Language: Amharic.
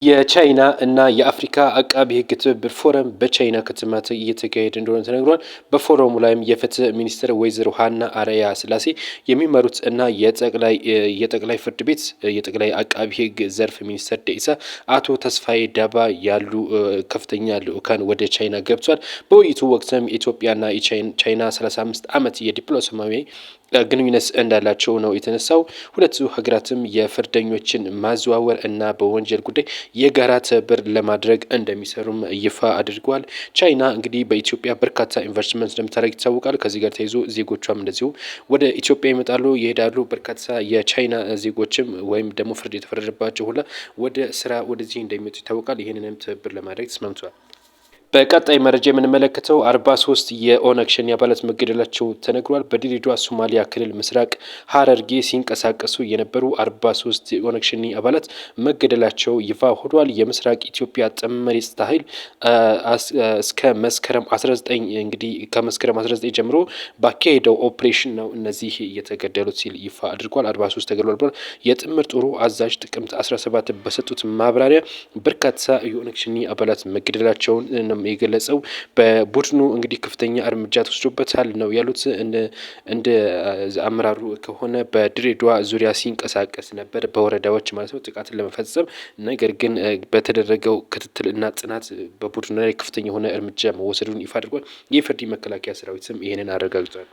የቻይና እና የአፍሪካ አቃቢ ሕግ ትብብር ፎረም በቻይና ከተማ እየተካሄደ እንደሆነ ተነግሯል። በፎረሙ ላይም የፍትህ ሚኒስትር ወይዘሮ ሀና አርአያ ስላሴ የሚመሩት እና የጠቅላይ ፍርድ ቤት የጠቅላይ አቃቢ ሕግ ዘርፍ ሚኒስትር ዴኤታ አቶ ተስፋዬ ዳባ ያሉ ከፍተኛ ልኡካን ወደ ቻይና ገብቷል። በውይይቱ ወቅትም ኢትዮጵያና ቻይና 35 ዓመት የዲፕሎማሲያዊ ግንኙነት እንዳላቸው ነው የተነሳው። ሁለቱ ሀገራትም የፍርደኞችን ማዘዋወር እና በወንጀል ጉዳይ የጋራ ትብብር ለማድረግ እንደሚሰሩም ይፋ አድርገዋል። ቻይና እንግዲህ በኢትዮጵያ በርካታ ኢንቨስትመንት እንደምታደርግ ይታወቃል። ከዚህ ጋር ተይዞ ዜጎቿም እንደዚሁ ወደ ኢትዮጵያ ይመጣሉ፣ ይሄዳሉ። በርካታ የቻይና ዜጎችም ወይም ደግሞ ፍርድ የተፈረደባቸው ሁላ ወደ ስራ ወደዚህ እንደሚመጡ ይታወቃል። ይህንንም ትብብር ለማድረግ ተስማምተዋል። በቀጣይ መረጃ የምንመለከተው 43 የኦነግ ሸኔ አባላት መገደላቸው ተነግሯል። በድሬዳዋ ሶማሊያ ክልል ምስራቅ ሀረርጌ ሲንቀሳቀሱ የነበሩ 43 የኦነግ ሸኔ አባላት መገደላቸው ይፋ ሆኗል። የምስራቅ ኢትዮጵያ ጥምር የጸጥታ ኃይል እስከ መስከረም 19 እንግዲህ ከመስከረም 19 ጀምሮ ባካሄደው ኦፕሬሽን ነው እነዚህ የተገደሉት ሲል ይፋ አድርጓል። 43 ተገድሏል ብሏል። የጥምር ጦሩ አዛዥ ጥቅምት 17 በሰጡት ማብራሪያ በርካታ የኦነግ ሸኔ አባላት መገደላቸውን የገለጸው በቡድኑ እንግዲህ ከፍተኛ እርምጃ ተወስዶበታል ነው ያሉት። እንደ አመራሩ ከሆነ በድሬዳዋ ዙሪያ ሲንቀሳቀስ ነበር በወረዳዎች ማለት ነው ጥቃትን ለመፈጸም። ነገር ግን በተደረገው ክትትልና ጥናት በቡድኑ ላይ ከፍተኛ የሆነ እርምጃ መወሰዱን ይፋ አድርጓል። የኢፌዴሪ መከላከያ ሰራዊትም ይህንን አረጋግጧል።